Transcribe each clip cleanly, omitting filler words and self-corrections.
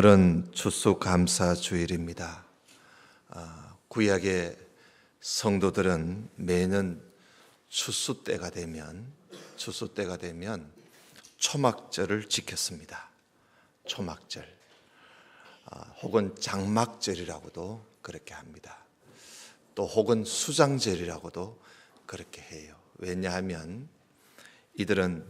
오늘은 추수감사주일입니다. 구약의 성도들은 매년 추수 때가 되면 초막절을 지켰습니다. 초막절, 혹은 장막절이라고도 그렇게 합니다. 또 혹은 수장절이라고도 그렇게 해요. 왜냐하면 이들은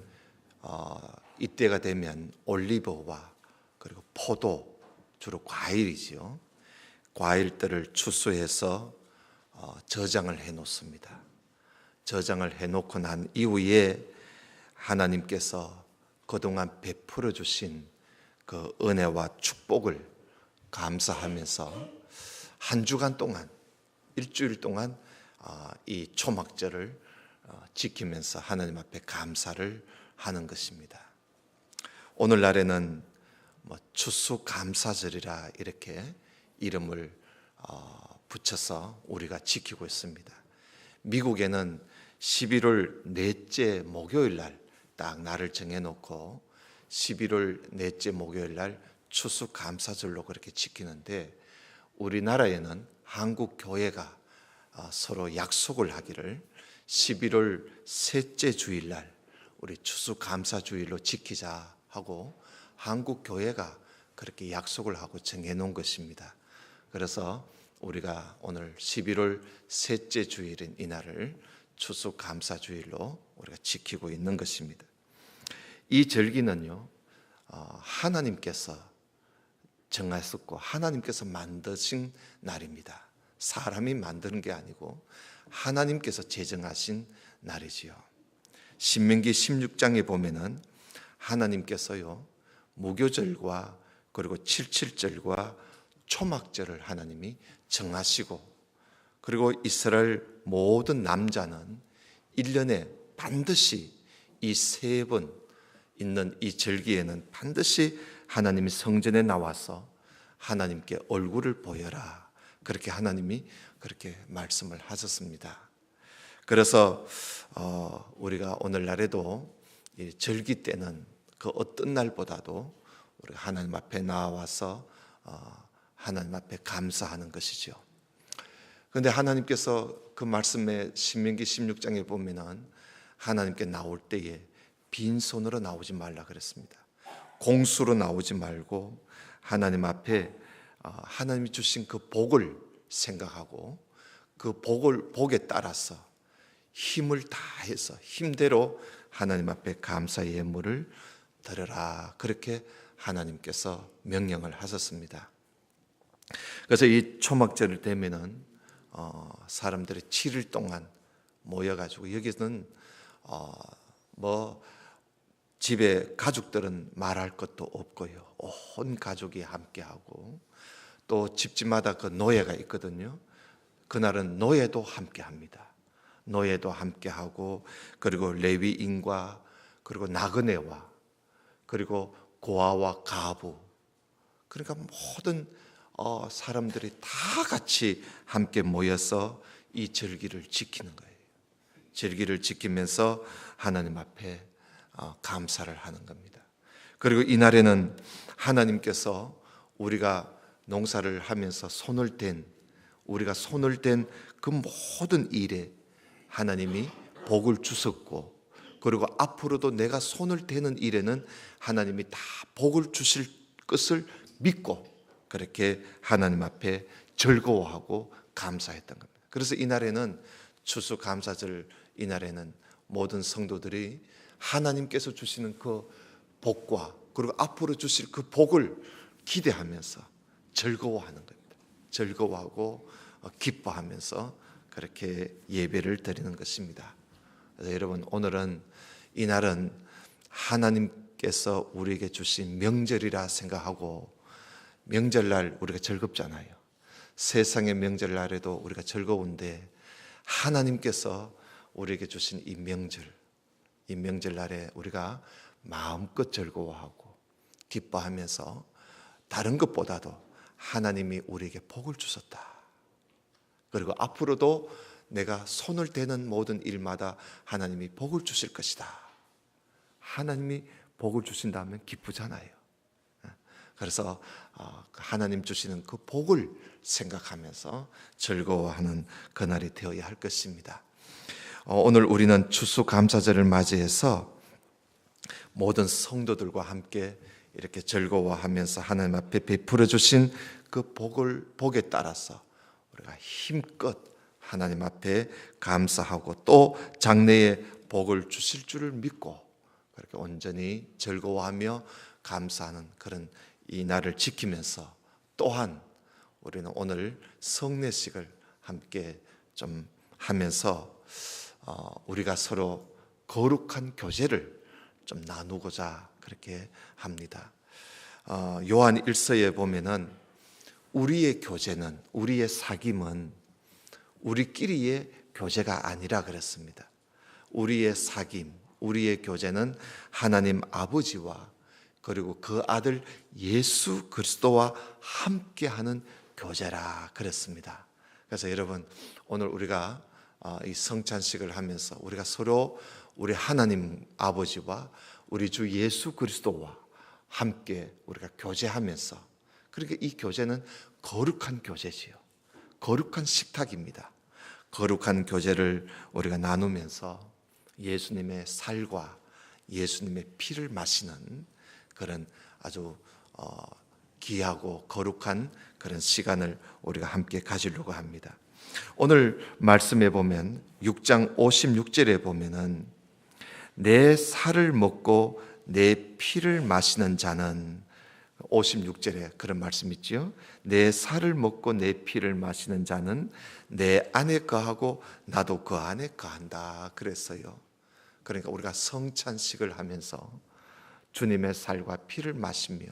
이때가 되면 올리브와 그리고 포도, 주로 과일이지요. 과일들을 추수해서 저장을 해 놓습니다. 저장을 해 놓고 난 이후에 하나님께서 그동안 베풀어 주신 그 은혜와 축복을 감사하면서 한 주간 동안, 일주일 동안 이 초막절을 지키면서 하나님 앞에 감사를 하는 것입니다. 오늘날에는 추수감사절이라 이렇게 이름을 붙여서 우리가 지키고 있습니다. 미국에는 11월 넷째 목요일 날 딱 날을 정해놓고 11월 넷째 목요일 날 추수감사절로 그렇게 지키는데, 우리나라에는 한국 교회가 서로 약속을 하기를 11월 셋째 주일 날 우리 추수감사주일로 지키자 하고 한국 교회가 그렇게 약속을 하고 정해놓은 것입니다. 그래서 우리가 오늘 11월 셋째 주일인 이날을 추수감사주일로 우리가 지키고 있는 것입니다. 이 절기는요, 하나님께서 정하셨고 하나님께서 만드신 날입니다. 사람이 만드는 게 아니고 하나님께서 제정하신 날이지요. 신명기 16장에 보면은 하나님께서요, 무교절과 그리고 칠칠절과 초막절을 하나님이 정하시고, 그리고 이스라엘 모든 남자는 1년에 반드시 이 3번 있는 이 절기에는 반드시 하나님이 성전에 나와서 하나님께 얼굴을 보여라, 그렇게 하나님이 그렇게 말씀을 하셨습니다. 그래서 우리가 오늘날에도 이 절기 때는 그 어떤 날보다도 우리가 하나님 앞에 나와서 하나님 앞에 감사하는 것이죠. 그런데 하나님께서 그 말씀에 신명기 16장에 보면은 하나님께 나올 때에 빈손으로 나오지 말라 그랬습니다. 공수로 나오지 말고 하나님 앞에 하나님이 주신 그 복을 생각하고 그 복에 따라서 힘을 다해서 힘대로 하나님 앞에 감사 예물을 드려라, 그렇게 하나님께서 명령을 하셨습니다. 그래서 이 초막절을 되면은 사람들이 7일 동안 모여가지고, 여기서는 집에 가족들은 말할 것도 없고요, 온 가족이 함께하고, 또 집집마다 그 노예가 있거든요. 그날은 노예도 함께합니다. 노예도 함께하고, 그리고 레위인과 그리고 나그네와 그리고 고아와 가부, 그러니까 모든 사람들이 다 같이 함께 모여서 이 절기를 지키는 거예요. 절기를 지키면서 하나님 앞에 감사를 하는 겁니다. 그리고 이날에는 하나님께서 우리가 농사를 하면서 우리가 손을 댄 그 모든 일에 하나님이 복을 주셨고, 그리고 앞으로도 내가 손을 대는 일에는 하나님이 다 복을 주실 것을 믿고 그렇게 하나님 앞에 즐거워하고 감사했던 겁니다. 그래서 이날에는 추수감사절, 이날에는 모든 성도들이 하나님께서 주시는 그 복과 그리고 앞으로 주실 그 복을 기대하면서 즐거워하는 겁니다. 즐거워하고 기뻐하면서 그렇게 예배를 드리는 것입니다. 그래서 여러분, 오늘은 이날은 하나님께서 우리에게 주신 명절이라 생각하고, 명절날 우리가 즐겁잖아요. 세상의 명절날에도 우리가 즐거운데 하나님께서 우리에게 주신 이 명절날에 우리가 마음껏 즐거워하고 기뻐하면서 다른 것보다도 하나님이 우리에게 복을 주셨다, 그리고 앞으로도 내가 손을 대는 모든 일마다 하나님이 복을 주실 것이다, 하나님이 복을 주신다면 기쁘잖아요. 그래서 하나님 주시는 그 복을 생각하면서 즐거워하는 그날이 되어야 할 것입니다. 오늘 우리는 추수감사절을 맞이해서 모든 성도들과 함께 이렇게 즐거워하면서 하나님 앞에 베풀어 주신 그 복에 따라서 우리가 힘껏 하나님 앞에 감사하고 또 장래에 복을 주실 줄을 믿고 그렇게 온전히 즐거워하며 감사하는 그런 이 날을 지키면서 또한 우리는 오늘 성례식을 함께 좀 하면서 우리가 서로 거룩한 교제를 좀 나누고자 그렇게 합니다. 요한 1서에 보면은 우리의 교제는, 우리의 사귐은 우리끼리의 교제가 아니라 그랬습니다. 우리의 사귐, 우리의 교제는 하나님 아버지와 그리고 그 아들 예수 그리스도와 함께하는 교제라 그랬습니다. 그래서 여러분, 오늘 우리가 이 성찬식을 하면서 우리가 서로 우리 하나님 아버지와 우리 주 예수 그리스도와 함께 우리가 교제하면서, 그렇게 이 교제는 거룩한 교제지요. 거룩한 식탁입니다. 거룩한 교제를 우리가 나누면서 예수님의 살과 예수님의 피를 마시는 그런 아주 귀하고 거룩한 그런 시간을 우리가 함께 가지려고 합니다. 오늘 말씀에 보면 6장 56절에 보면은 내 살을 먹고 내 피를 마시는 자는, 56절에 그런 말씀 있죠. 내 살을 먹고 내 피를 마시는 자는 내 안에 거하고 나도 그 안에 거한다 그랬어요. 그러니까 우리가 성찬식을 하면서 주님의 살과 피를 마시며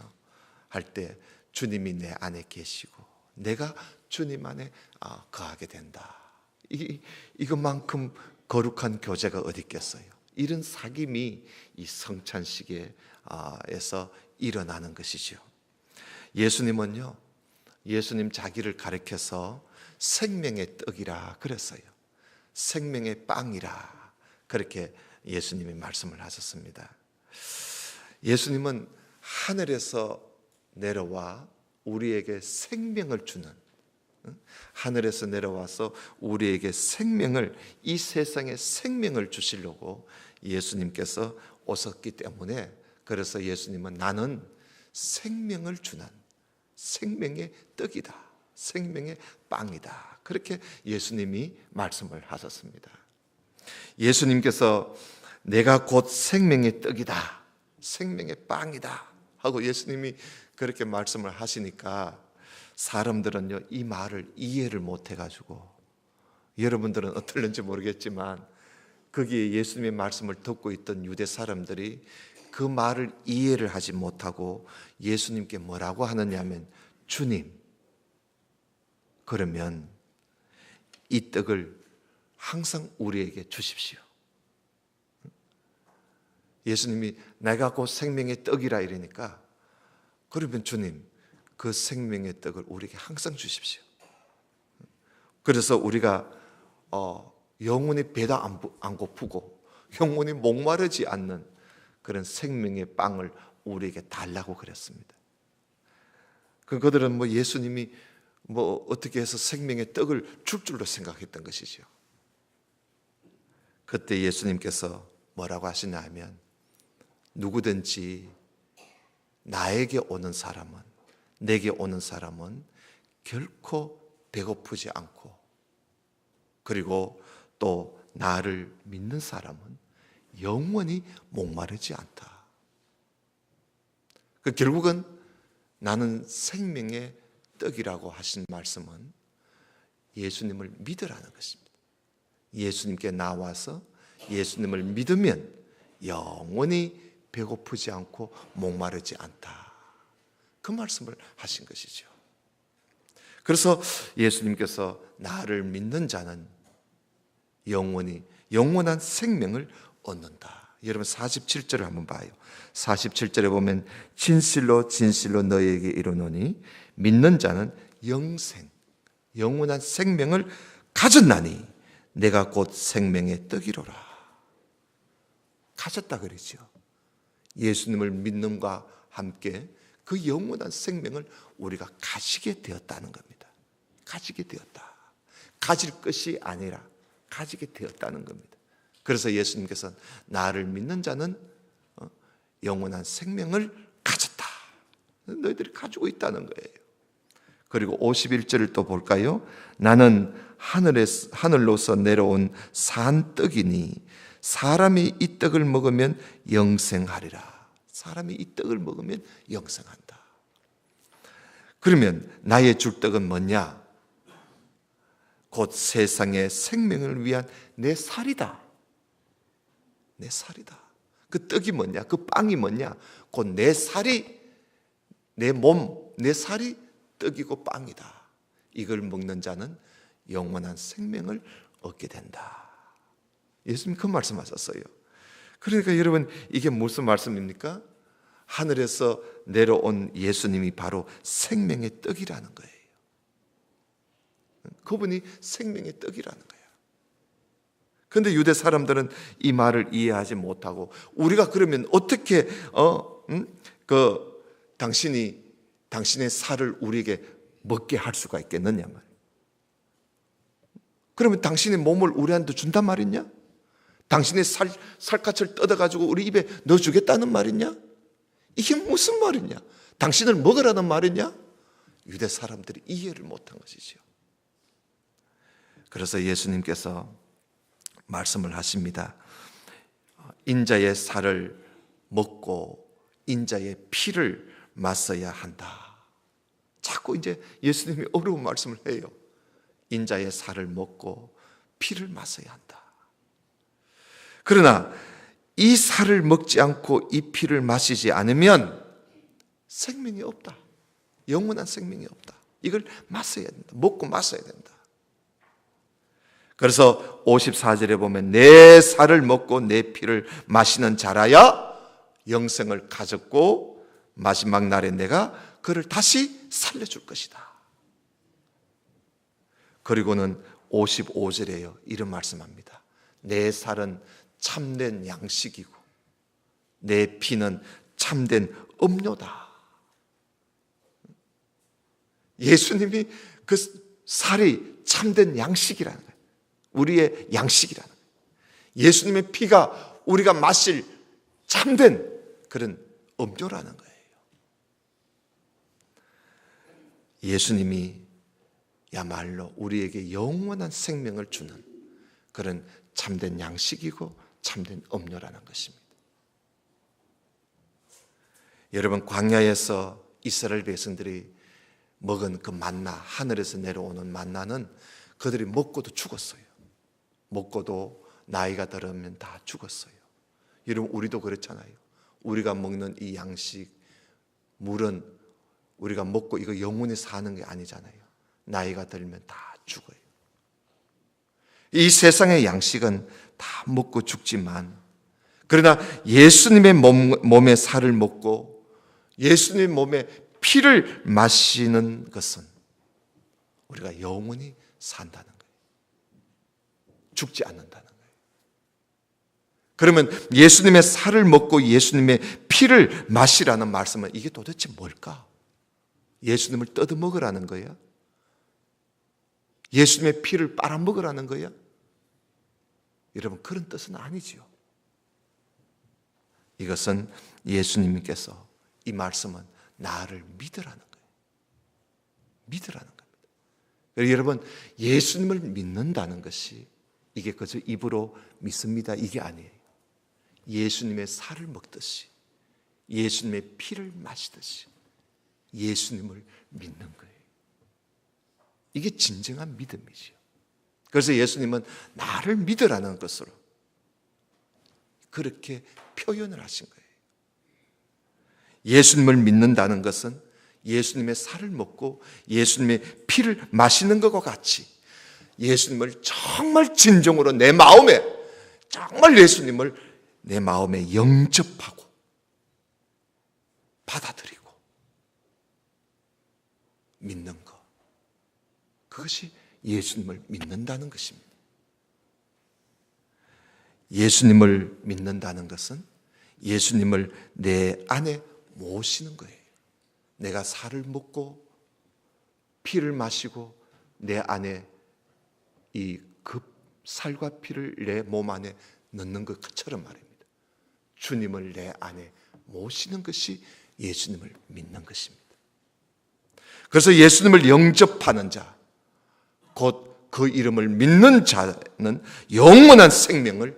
할 때 주님이 내 안에 계시고 내가 주님 안에 거하게 된다. 이것만큼 거룩한 교제가 어디 있겠어요. 이런 사귐이 이 성찬식에서 일어나는 것이죠. 예수님은요, 예수님 자기를 가리켜서 생명의 떡이라 그랬어요. 생명의 빵이라 그렇게 예수님이 말씀을 하셨습니다. 예수님은 하늘에서 내려와 우리에게 생명을 주는, 하늘에서 내려와서 우리에게 생명을, 이 세상에 생명을 주시려고 예수님께서 오셨기 때문에, 그래서 예수님은 나는 생명을 주는 생명의 떡이다, 생명의 빵이다, 그렇게 예수님이 말씀을 하셨습니다. 예수님께서 내가 곧 생명의 떡이다, 생명의 빵이다 하고 예수님이 그렇게 말씀을 하시니까 사람들은요, 이 말을 이해를 못 해가지고, 여러분들은 어떨는지 모르겠지만 거기에 예수님의 말씀을 듣고 있던 유대 사람들이 그 말을 이해를 하지 못하고 예수님께 뭐라고 하느냐면, 주님, 그러면 이 떡을 항상 우리에게 주십시오. 예수님이 내가 곧 생명의 떡이라 이러니까, 그러면 주님, 그 생명의 떡을 우리에게 항상 주십시오. 그래서 우리가 영원히 배도 안 고프고 영원히 목마르지 않는 그런 생명의 빵을 우리에게 달라고 그랬습니다. 그들은 뭐 예수님이 뭐 어떻게 해서 생명의 떡을 줄 줄로 생각했던 것이죠. 그때 예수님께서 뭐라고 하시냐 하면, 누구든지 나에게 오는 사람은, 내게 오는 사람은 결코 배고프지 않고, 그리고 또 나를 믿는 사람은 영원히 목마르지 않다. 결국은 나는 생명의 떡이라고 하신 말씀은 예수님을 믿으라는 것입니다. 예수님께 나와서 예수님을 믿으면 영원히 배고프지 않고 목마르지 않다, 그 말씀을 하신 것이죠. 그래서 예수님께서 나를 믿는 자는 영원한 생명을 얻는다. 여러분 47절을 한번 봐요. 47절에 보면 진실로 진실로 너희에게 이르노니 믿는 자는 영원한 생명을 가졌나니 내가 곧 생명의 떡이로라. 가졌다 그러죠. 예수님을 믿는과 함께 그 영원한 생명을 우리가 가지게 되었다는 겁니다. 가지게 되었다. 가질 것이 아니라 가지게 되었다는 겁니다. 그래서 예수님께서는 나를 믿는 자는 영원한 생명을 가졌다. 너희들이 가지고 있다는 거예요. 그리고 51절을 또 볼까요? 나는 하늘로서 내려온 산떡이니 사람이 이 떡을 먹으면 영생하리라. 사람이 이 떡을 먹으면 영생한다. 그러면 나의 줄 떡은 뭐냐? 곧 세상의 생명을 위한 내 살이다. 내 살이다. 그 떡이 뭐냐? 그 빵이 뭐냐? 곧 내 살이, 내 몸, 내 살이 떡이고 빵이다. 이걸 먹는 자는 영원한 생명을 얻게 된다. 예수님 그 말씀하셨어요. 그러니까 여러분, 이게 무슨 말씀입니까? 하늘에서 내려온 예수님이 바로 생명의 떡이라는 거예요. 그분이 생명의 떡이라는 거예요. 그런데 유대 사람들은 이 말을 이해하지 못하고, 우리가 그러면 어떻게 당신의 살을 우리에게 먹게 할 수가 있겠느냐 말이에요. 그러면 당신의 몸을 우리한테 준단 말이냐? 당신의 살갗을 뜯어가지고 우리 입에 넣어주겠다는 말이냐? 이게 무슨 말이냐? 당신을 먹으라는 말이냐? 유대 사람들이 이해를 못한 것이죠. 그래서 예수님께서 말씀을 하십니다. 인자의 살을 먹고 인자의 피를 마셔야 한다. 자꾸 이제 예수님이 어려운 말씀을 해요. 인자의 살을 먹고 피를 마셔야 한다. 그러나 이 살을 먹지 않고 이 피를 마시지 않으면 생명이 없다. 영원한 생명이 없다. 이걸 마셔야 된다. 먹고 마셔야 된다. 그래서 54절에 보면 내 살을 먹고 내 피를 마시는 자라야 영생을 가졌고 마지막 날에 내가 그를 다시 살려줄 것이다. 그리고는 55절에요. 이런 말씀합니다. 내 살은 참된 양식이고 내 피는 참된 음료다. 예수님이 그 살이 참된 양식이라는 거예요. 우리의 양식이라는 거예요. 예수님의 피가 우리가 마실 참된 그런 음료라는 거예요. 예수님이 야말로 우리에게 영원한 생명을 주는 그런 참된 양식이고 참된 음료라는 것입니다. 여러분, 광야에서 이스라엘 백성들이 먹은 그 만나, 하늘에서 내려오는 만나는 그들이 먹고도 죽었어요. 먹고도 나이가 들으면 다 죽었어요. 여러분, 우리도 그렇잖아요. 우리가 먹는 이 양식, 물은 우리가 먹고 이거 영원히 사는 게 아니잖아요. 나이가 들면 다 죽어요. 이 세상의 양식은 다 먹고 죽지만, 그러나 예수님의 몸의 살을 먹고 예수님의 몸의 피를 마시는 것은 우리가 영원히 산다는 거예요. 죽지 않는다는 거예요. 그러면 예수님의 살을 먹고 예수님의 피를 마시라는 말씀은 이게 도대체 뭘까? 예수님을 뜯어먹으라는 거야? 예수님의 피를 빨아먹으라는 거야? 여러분, 그런 뜻은 아니지요. 이것은 예수님께서 이 말씀은 나를 믿으라는 거예요. 믿으라는 겁니다. 여러분, 예수님을 믿는다는 것이 이게 그저 입으로 믿습니다 이게 아니에요. 예수님의 살을 먹듯이 예수님의 피를 마시듯이 예수님을 믿는 거예요. 이게 진정한 믿음이죠. 그래서 예수님은 나를 믿으라는 것으로 그렇게 표현을 하신 거예요. 예수님을 믿는다는 것은 예수님의 살을 먹고 예수님의 피를 마시는 것과 같이 예수님을 정말 진정으로 내 마음에, 정말 예수님을 내 마음에 영접하고 받아들이고 믿는 것, 그것이 예수님을 믿는다는 것입니다. 예수님을 믿는다는 것은 예수님을 내 안에 모시는 거예요. 내가 살을 먹고 피를 마시고 내 안에 이 그 살과 피를 내 몸 안에 넣는 것처럼 말입니다. 주님을 내 안에 모시는 것이 예수님을 믿는 것입니다. 그래서 예수님을 영접하는 자, 곧 그 이름을 믿는 자는 영원한 생명을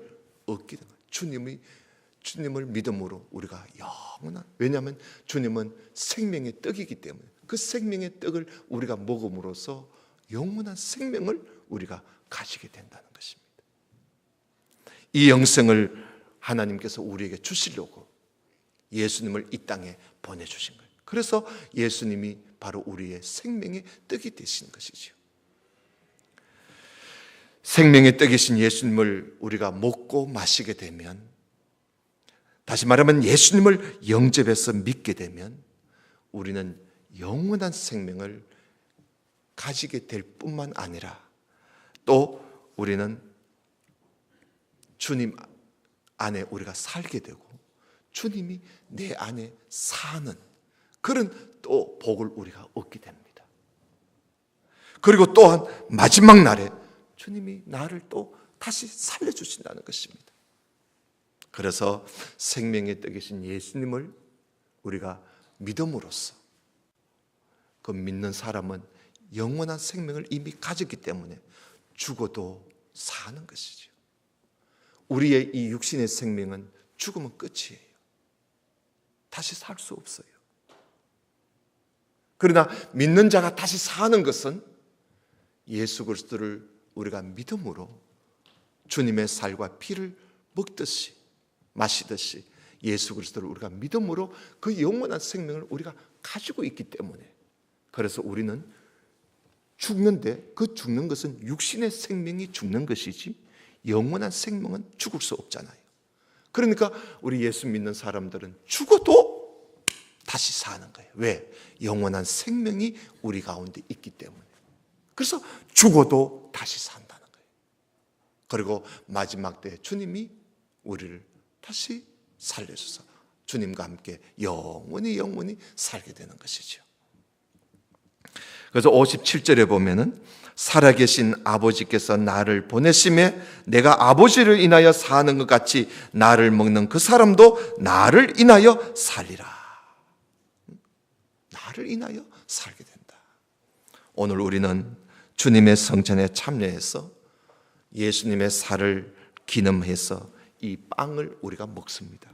얻게 됩니다. 주님을 믿음으로 우리가 영원한, 왜냐하면 주님은 생명의 떡이기 때문에 그 생명의 떡을 우리가 먹음으로써 영원한 생명을 우리가 가지게 된다는 것입니다. 이 영생을 하나님께서 우리에게 주시려고 예수님을 이 땅에 보내주신 거예요. 그래서 예수님이 바로 우리의 생명의 떡이 되신 것이죠. 생명의 떡이신 예수님을 우리가 먹고 마시게 되면, 다시 말하면 예수님을 영접해서 믿게 되면 우리는 영원한 생명을 가지게 될 뿐만 아니라 또 우리는 주님 안에 우리가 살게 되고 주님이 내 안에 사는 그런 또 복을 우리가 얻게 됩니다. 그리고 또한 마지막 날에 주님이 나를 또 다시 살려주신다는 것입니다. 그래서 생명의 떡이신 예수님을 우리가 믿음으로써, 그 믿는 사람은 영원한 생명을 이미 가졌기 때문에 죽어도 사는 것이죠. 우리의 이 육신의 생명은 죽으면 끝이에요. 다시 살 수 없어요. 그러나 믿는 자가 다시 사는 것은 예수 그리스도를 우리가 믿음으로 주님의 살과 피를 먹듯이 마시듯이 예수 그리스도를 우리가 믿음으로 그 영원한 생명을 우리가 가지고 있기 때문에, 그래서 우리는 죽는데 그 죽는 것은 육신의 생명이 죽는 것이지 영원한 생명은 죽을 수 없잖아요. 그러니까 우리 예수 믿는 사람들은 죽어도 다시 사는 거예요. 왜? 영원한 생명이 우리 가운데 있기 때문에. 그래서 죽어도 다시 산다는 거예요. 그리고 마지막 때 주님이 우리를 다시 살려줘서 주님과 함께 영원히 살게 되는 것이죠. 그래서 57절에 보면은 살아계신 아버지께서 나를 보내심에 내가 아버지를 인하여 사는 것 같이 나를 먹는 그 사람도 나를 인하여 살리라. 나를 인하여 살게 된다. 오늘 우리는 주님의 성전에 참여해서 예수님의 살을 기념해서 이 빵을 우리가 먹습니다.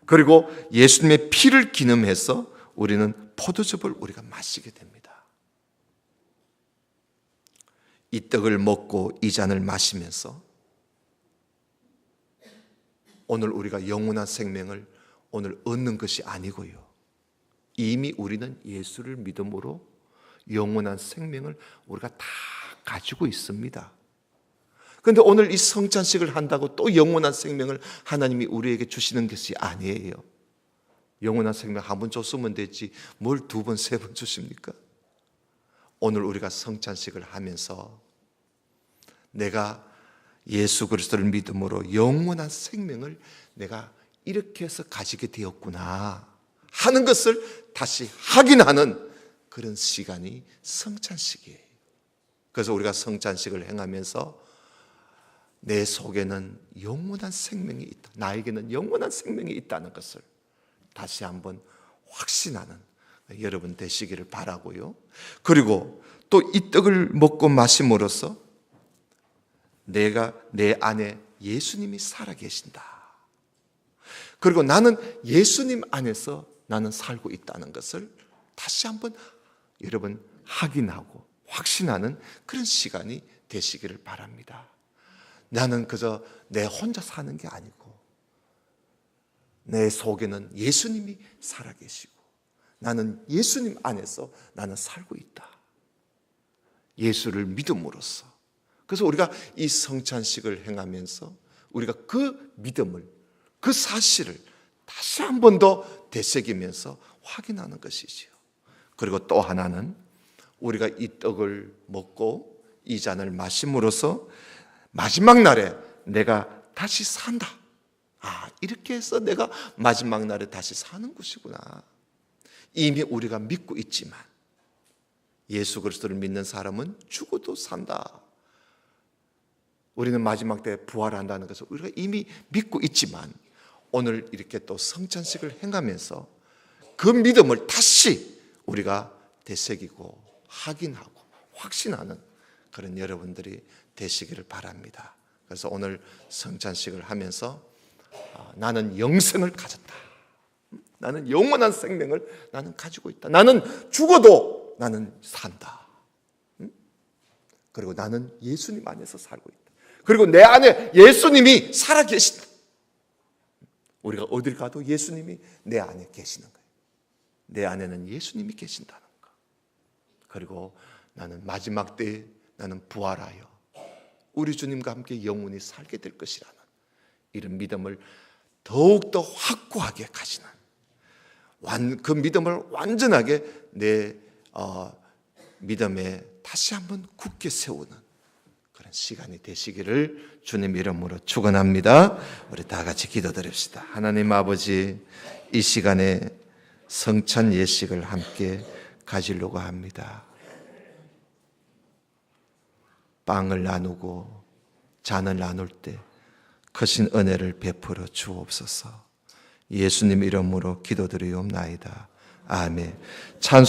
그리고 예수님의 피를 기념해서 우리는 포도즙을 우리가 마시게 됩니다. 이 떡을 먹고 이 잔을 마시면서 오늘 우리가 영원한 생명을 오늘 얻는 것이 아니고요, 이미 우리는 예수를 믿음으로 영원한 생명을 우리가 다 가지고 있습니다. 그런데 오늘 이 성찬식을 한다고 또 영원한 생명을 하나님이 우리에게 주시는 것이 아니에요. 영원한 생명 한 번 줬으면 되지 뭘 두 번, 세 번 주십니까? 오늘 우리가 성찬식을 하면서 내가 예수 그리스도를 믿음으로 영원한 생명을 내가 이렇게 해서 가지게 되었구나 하는 것을 다시 확인하는 그런 시간이 성찬식이에요. 그래서 우리가 성찬식을 행하면서 내 속에는 영원한 생명이 있다, 나에게는 영원한 생명이 있다는 것을 다시 한번 확신하는 여러분 되시기를 바라고요. 그리고 또 이 떡을 먹고 마심으로써 내가 내 안에 예수님이 살아계신다. 그리고 나는 예수님 안에서 나는 살고 있다는 것을 다시 한번 여러분 확인하고 확신하는 그런 시간이 되시기를 바랍니다. 나는 그저 내 혼자 사는 게 아니고 내 속에는 예수님이 살아계시고 나는 예수님 안에서 나는 살고 있다. 예수를 믿음으로써. 그래서 우리가 이 성찬식을 행하면서 우리가 그 믿음을, 그 사실을 다시 한 번 더 되새기면서 확인하는 것이지요. 그리고 또 하나는 우리가 이 떡을 먹고 이 잔을 마심으로써 마지막 날에 내가 다시 산다. 이렇게 해서 내가 마지막 날에 다시 사는 것이구나. 이미 우리가 믿고 있지만 예수 그리스도를 믿는 사람은 죽어도 산다. 우리는 마지막 때 부활한다는 것을 우리가 이미 믿고 있지만 오늘 이렇게 또 성찬식을 행하면서 그 믿음을 다시 우리가 되새기고 확인하고 확신하는 그런 여러분들이 되시기를 바랍니다. 그래서 오늘 성찬식을 하면서 나는 영생을 가졌다. 나는 영원한 생명을 나는 가지고 있다. 나는 죽어도 나는 산다. 그리고 나는 예수님 안에서 살고 있다. 그리고 내 안에 예수님이 살아계신다. 우리가 어딜 가도 예수님이 내 안에 계시는 거예요. 내 안에는 예수님이 계신다는 거. 그리고 나는 마지막 때에 나는 부활하여 우리 주님과 함께 영원히 살게 될 것이라는 이런 믿음을 더욱더 확고하게 가지는 그 믿음을 완전하게 내 믿음에 다시 한번 굳게 세우는 그런 시간이 되시기를 주님 이름으로 축원합니다. 우리 다 같이 기도드립시다. 하나님 아버지, 이 시간에 성찬 예식을 함께 가지려고 합니다. 빵을 나누고 잔을 나눌 때 크신 은혜를 베풀어 주옵소서. 예수님 이름으로 기도드리옵나이다. 아멘. 찬송